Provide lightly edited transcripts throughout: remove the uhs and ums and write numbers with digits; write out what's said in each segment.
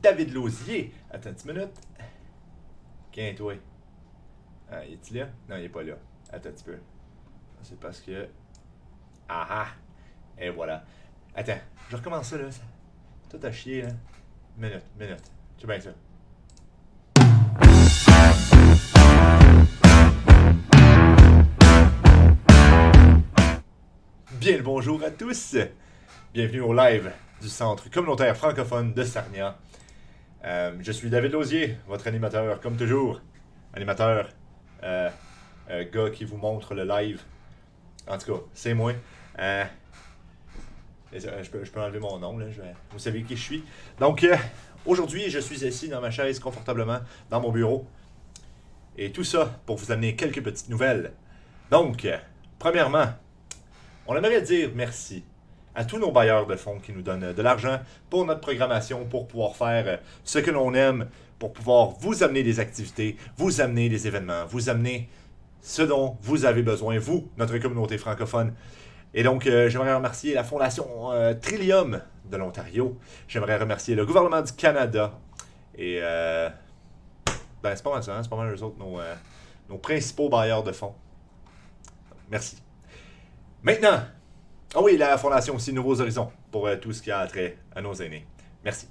David Lausier. Attends une petite minute. Qu'est-ce toi? Ah, il est-il là? Non, il est pas là. Attends un petit peu. C'est parce que... Ah ah! Et voilà. Attends, je recommence ça là. Tout à chier là. Minute. Tu bien ça. Bien le bonjour à tous. Bienvenue au live du Centre communautaire francophone de Sarnia. Je suis David Lausier, votre animateur, comme toujours. Animateur, gars qui vous montre le live. En tout cas, c'est moi. Je peux enlever mon nom, là. Vous savez qui je suis. Donc, aujourd'hui, je suis assis dans ma chaise confortablement dans mon bureau. Et tout ça pour vous amener quelques petites nouvelles. Donc, premièrement, on aimerait dire merci à tous nos bailleurs de fonds qui nous donnent de l'argent pour notre programmation, pour pouvoir faire ce que l'on aime, pour pouvoir vous amener des activités, vous amener des événements, vous amener ce dont vous avez besoin, vous, notre communauté francophone. Et donc, j'aimerais remercier la Fondation Trillium de l'Ontario. J'aimerais remercier le gouvernement du Canada. Et, c'est pas mal ça, hein? C'est pas mal eux autres, nos principaux bailleurs de fonds. Merci. Maintenant, oui, la Fondation aussi Nouveaux Horizons pour tout ce qui a trait à nos aînés. Merci.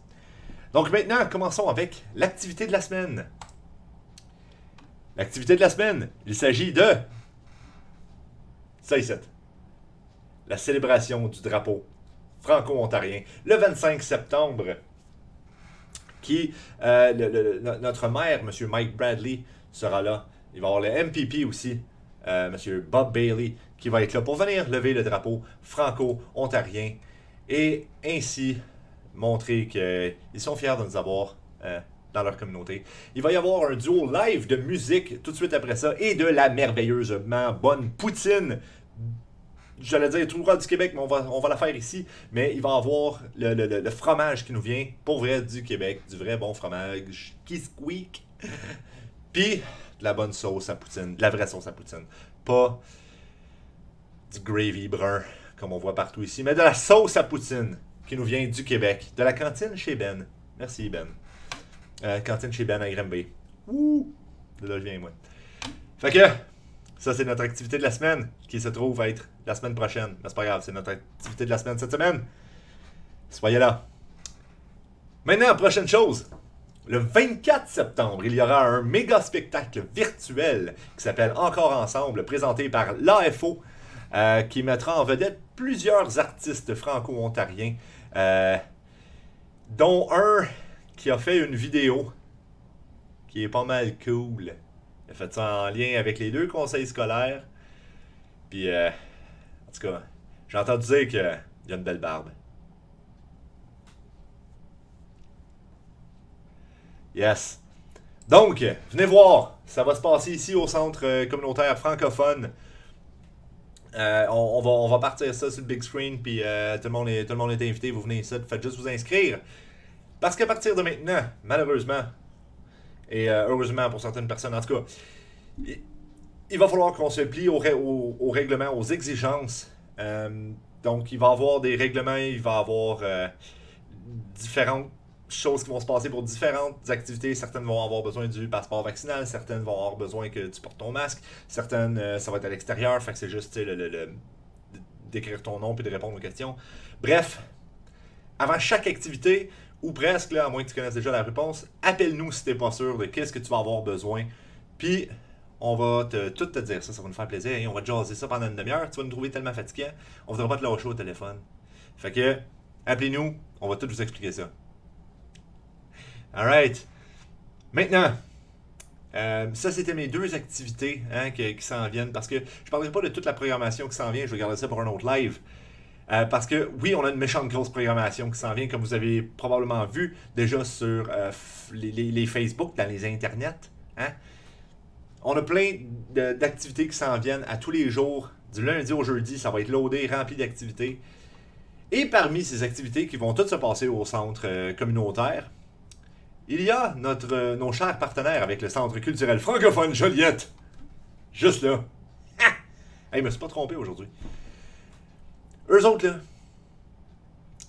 Donc maintenant, commençons avec l'activité de la semaine. L'activité de la semaine, il s'agit de... Ça ici. La célébration du drapeau franco-ontarien le 25 septembre. Qui, notre maire, M. Mike Bradley, sera là. Il va y avoir le MPP aussi, M. Bob Bailey, qui va être là pour venir lever le drapeau franco-ontarien et ainsi montrer qu'ils sont fiers de nous avoir dans leur communauté. Il va y avoir un duo live de musique tout de suite après ça et de la merveilleusement bonne poutine. J'allais dire tout le droit du Québec, mais on va la faire ici. Mais il va y avoir le fromage qui nous vient, pour vrai, du Québec. Du vrai bon fromage qui squeak. Puis, de la bonne sauce à poutine. De la vraie sauce à poutine. Pas du gravy brun, comme on voit partout ici, mais de la sauce à poutine qui nous vient du Québec. De la cantine chez Ben. Merci, Ben. Cantine chez Ben à Granby. Ouh! De là, je viens, moi. Fait que... ça, c'est notre activité de la semaine, qui se trouve être la semaine prochaine. Mais c'est pas grave, c'est notre activité de la semaine cette semaine. Soyez là. Maintenant, prochaine chose. Le 24 septembre, il y aura un méga spectacle virtuel qui s'appelle Encore Ensemble, présenté par l'AFO, qui mettra en vedette plusieurs artistes franco-ontariens, dont un qui a fait une vidéo qui est pas mal cool. Il a fait ça en lien avec les deux conseils scolaires. Puis, en tout cas, j'ai entendu dire qu'il y a une belle barbe. Yes. Donc, venez voir. Ça va se passer ici au centre communautaire francophone. On va partir ça sur le big screen. Puis, tout le monde est invité. Vous venez ici. Faites juste vous inscrire. Parce qu'à partir de maintenant, malheureusement... et heureusement pour certaines personnes, en tout cas, il va falloir qu'on se plie au règlement, aux exigences. Donc, il va y avoir des règlements, il va y avoir différentes choses qui vont se passer pour différentes activités. Certaines vont avoir besoin du passeport vaccinal, certaines vont avoir besoin que tu portes ton masque, certaines, ça va être à l'extérieur, fait que c'est juste d'écrire ton nom et de répondre aux questions. Bref, avant chaque activité... ou presque, là, à moins que tu connaisses déjà la réponse, appelle-nous si t'es pas sûr de qu'est-ce que tu vas avoir besoin. Puis, on va tout te dire ça, ça va nous faire plaisir. Et on va te jaser ça pendant une demi-heure. Tu vas nous trouver tellement fatiguant, on voudra pas te lâcher au téléphone. Fait que, appelez-nous, on va tout vous expliquer ça. Alright. Maintenant, ça c'était mes deux activités qui s'en viennent. Parce que je parlerai pas de toute la programmation qui s'en vient, je vais garder ça pour un autre live. Parce que oui, on a une méchante grosse programmation qui s'en vient, comme vous avez probablement vu déjà sur les Facebook, dans les internets. Hein? On a plein d'activités qui s'en viennent à tous les jours, du lundi au jeudi, ça va être loadé, rempli d'activités. Et parmi ces activités qui vont toutes se passer au centre communautaire, il y a nos chers partenaires avec le Centre culturel francophone Joliette. Juste là. Ah! Hey, je me suis pas trompé aujourd'hui. Eux autres, là,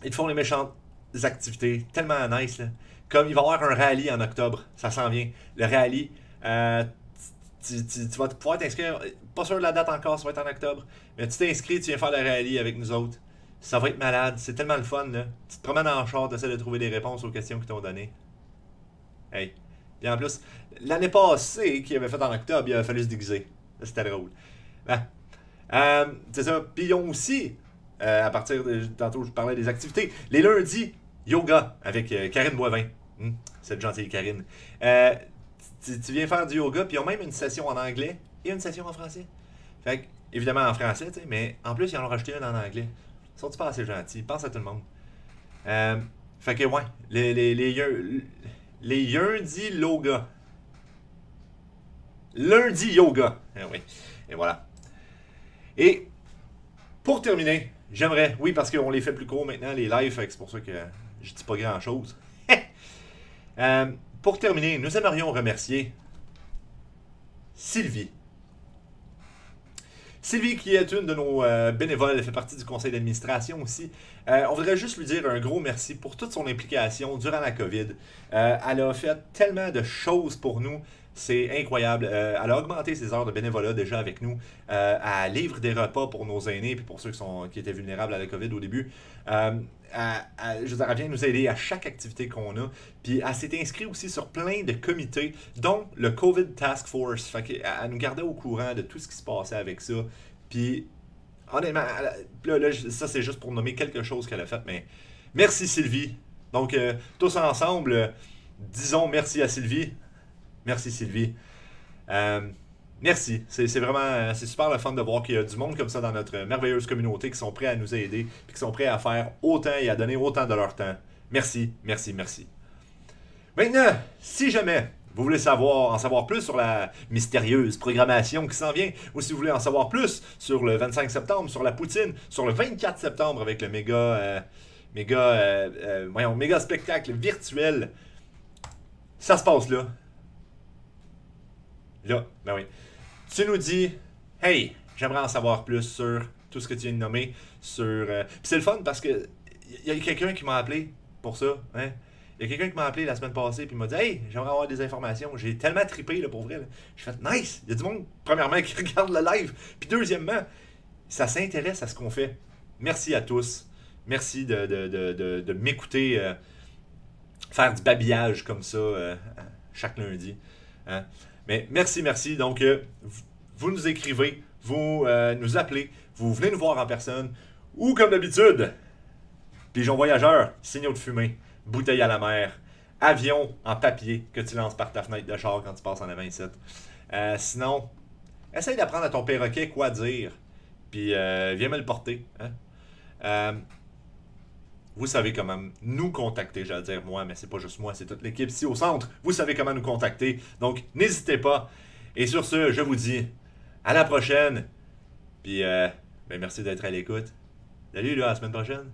ils te font les méchantes activités tellement nice, là. Comme il va y avoir un rallye en octobre, ça s'en vient. Le rallye, tu vas pouvoir t'inscrire, pas sûr de la date encore, ça va être en octobre, mais tu t'inscris, tu viens faire le rallye avec nous autres. Ça va être malade, c'est tellement le fun, là. Tu te promènes en char, tu essaies de trouver des réponses aux questions qu'ils t'ont données. Hey. Puis en plus, l'année passée, qu'il avait fait en octobre, il a fallu se déguiser. C'était drôle. Ah. C'est ça. Puis ils ont aussi, à partir de. Tantôt, je parlais des activités. Les lundis, yoga avec Karine Boivin. Cette gentille Karine. Tu viens faire du yoga, puis ils ont même une session en anglais et une session en français. Fait que, évidemment en français, tu sais, mais en plus, ils en ont rajouté une en anglais. Ils sont pas assez gentils? Pense à tout le monde. Fait que, ouais, les lundis yoga. Lundi yoga. Oui. Et voilà. Et pour terminer, j'aimerais, oui, parce qu'on les fait plus courts maintenant, les lives, c'est pour ça que je dis pas grand chose. Pour terminer, nous aimerions remercier Sylvie. Sylvie, qui est une de nos bénévoles, elle fait partie du conseil d'administration aussi. On voudrait juste lui dire un gros merci pour toute son implication durant la COVID. Elle a fait tellement de choses pour nous. C'est incroyable. Elle a augmenté ses heures de bénévolat déjà avec nous. Elle livre des repas pour nos aînés et pour ceux qui étaient vulnérables à la COVID au début. Je veux dire, elle vient nous aider à chaque activité qu'on a. Puis elle s'est inscrite aussi sur plein de comités, dont le COVID Task Force. Fait qu'elle nous gardait au courant de tout ce qui se passait avec ça. Puis honnêtement, là, ça c'est juste pour nommer quelque chose qu'elle a fait. Mais merci Sylvie. Donc tous ensemble, disons merci à Sylvie. Merci Sylvie. Merci. C'est vraiment c'est super le fun de voir qu'il y a du monde comme ça dans notre merveilleuse communauté qui sont prêts à nous aider et qui sont prêts à faire autant et à donner autant de leur temps. Merci, merci, merci. Maintenant, si jamais vous voulez en savoir plus sur la mystérieuse programmation qui s'en vient, ou si vous voulez en savoir plus sur le 25 septembre, sur la poutine, sur le 24 septembre avec le méga spectacle virtuel, ça se passe là. Là, ben oui. Tu nous dis, hey, j'aimerais en savoir plus sur tout ce que tu viens de nommer. Puis c'est le fun parce que il y a quelqu'un qui m'a appelé pour ça. Hein? Il y a quelqu'un qui m'a appelé la semaine passée et m'a dit, hey, j'aimerais avoir des informations. J'ai tellement trippé là, pour vrai. J'ai fait, nice. Il y a du monde, premièrement, qui regarde le live. Puis deuxièmement, ça s'intéresse à ce qu'on fait. Merci à tous. Merci de m'écouter faire du babillage comme ça chaque lundi. Hein? Mais merci, merci. Donc, vous nous écrivez, vous nous appelez, vous venez nous voir en personne, ou comme d'habitude, pigeon voyageur, signaux de fumée, bouteille à la mer, avion en papier que tu lances par ta fenêtre de char quand tu passes en avant ici. Sinon, essaye d'apprendre à ton perroquet quoi dire, puis viens me le porter. Hein? Vous savez comment nous contacter, j'allais dire moi, mais c'est pas juste moi, c'est toute l'équipe ici au centre. Vous savez comment nous contacter, donc n'hésitez pas. Et sur ce, je vous dis à la prochaine. Puis, merci d'être à l'écoute. Salut, là, à la semaine prochaine.